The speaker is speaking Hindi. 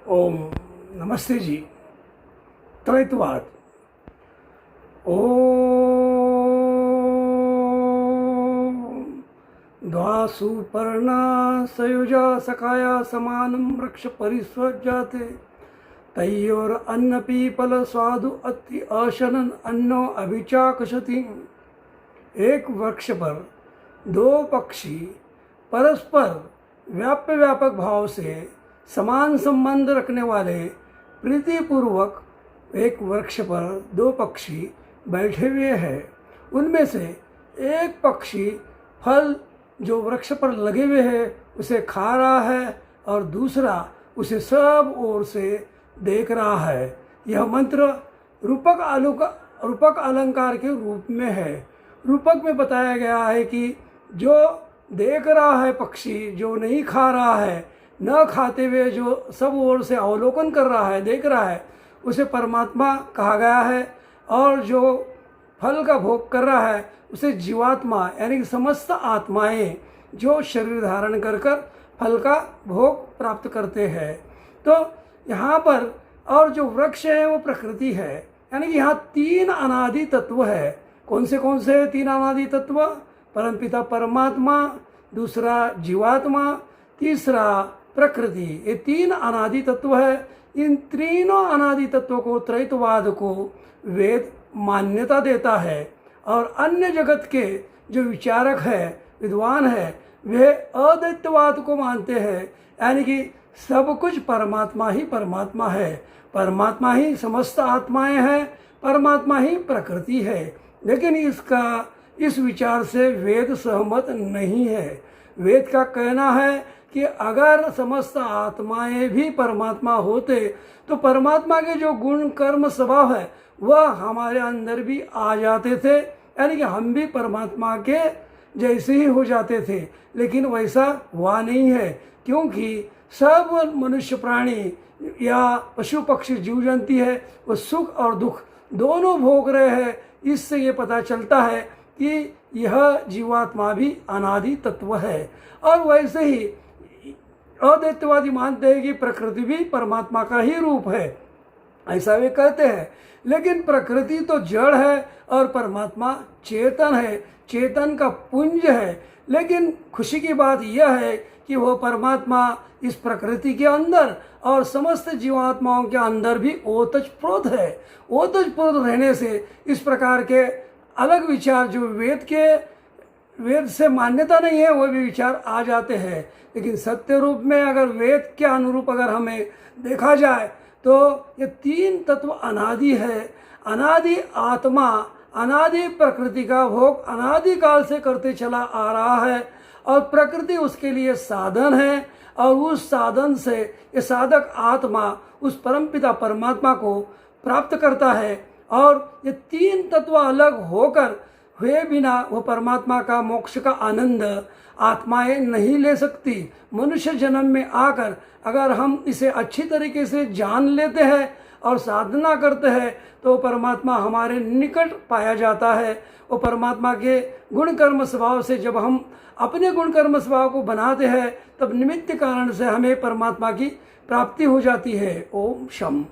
ओम नमस्ते जी। त्रैतवाद। ओम द्वासुपर्णा सयुजा सखाया समानं वृक्ष परिस्वजाते तयोर अन्न पीपल स्वादु अति अशनन अन्नो अभिचाकशति। एक वृक्ष पर दो पक्षी परस्पर व्यापक भाव से समान संबंध रखने वाले प्रीतिपूर्वक एक वृक्ष पर दो पक्षी बैठे हुए हैं। उनमें से एक पक्षी फल जो वृक्ष पर लगे हुए हैं उसे खा रहा है और दूसरा उसे सब ओर से देख रहा है। यह मंत्र रूपक अलंकार के रूप में है। रूपक में बताया गया है कि जो देख रहा है पक्षी, जो नहीं खा रहा है, न खाते हुए जो सब ओर से अवलोकन कर रहा है, देख रहा है, उसे परमात्मा कहा गया है। और जो फल का भोग कर रहा है उसे जीवात्मा यानी कि समस्त आत्माएं जो शरीर धारण कर फल का भोग प्राप्त करते हैं। तो यहाँ पर और जो वृक्ष है वो प्रकृति है, यानी कि यहाँ तीन अनादि तत्व है। कौन से तीन अनादि तत्व? परमपिता परमात्मा, दूसरा जीवात्मा, तीसरा प्रकृति। ये तीन अनादि तत्व है। इन तीनों अनादि तत्वों को, त्रैतवाद को वेद मान्यता देता है। और अन्य जगत के जो विचारक है, विद्वान है, वे अद्वैतवाद को मानते हैं, यानी कि सब कुछ परमात्मा ही परमात्मा है, परमात्मा ही समस्त आत्माएं हैं, परमात्मा ही प्रकृति है। लेकिन इस विचार से वेद सहमत नहीं है। वेद का कहना है कि अगर समस्त आत्माएं भी परमात्मा होते तो परमात्मा के जो गुण कर्म स्वभाव है वह हमारे अंदर भी आ जाते थे, यानी कि हम भी परमात्मा के जैसे ही हो जाते थे। लेकिन वैसा हुआ नहीं है, क्योंकि सब मनुष्य प्राणी या पशु पक्षी जीव जंतु है वो सुख और दुख दोनों भोग रहे हैं। इससे ये पता चलता है कि यह जीवात्मा भी अनादि तत्व है। और वैसे ही अद्वैतवादी मानते हैं कि प्रकृति भी परमात्मा का ही रूप है, ऐसा वे कहते हैं। लेकिन प्रकृति तो जड़ है और परमात्मा चेतन है, चेतन का पुंज है। लेकिन खुशी की बात यह है कि वह परमात्मा इस प्रकृति के अंदर और समस्त जीवात्माओं के अंदर भी ओतप्रोत है। ओतप्रोत रहने से इस प्रकार के अलग विचार जो वेद से मान्यता नहीं है वो भी विचार आ जाते हैं। लेकिन सत्य रूप में अगर वेद के अनुरूप अगर हमें देखा जाए तो ये तीन तत्व अनादि है। अनादि आत्मा अनादि प्रकृति का भोग अनादि काल से करते चला आ रहा है और प्रकृति उसके लिए साधन है। और उस साधन से ये साधक आत्मा उस परमपिता परमात्मा को प्राप्त करता है। और ये तीन तत्व अलग होकर हुए बिना वो परमात्मा का मोक्ष का आनंद आत्माएं नहीं ले सकती। मनुष्य जन्म में आकर अगर हम इसे अच्छी तरीके से जान लेते हैं और साधना करते हैं तो परमात्मा हमारे निकट पाया जाता है। वो परमात्मा के गुण कर्म स्वभाव से जब हम अपने गुण कर्म स्वभाव को बनाते हैं तब निमित्त कारण से हमें परमात्मा की प्राप्ति हो जाती है। ओम शम।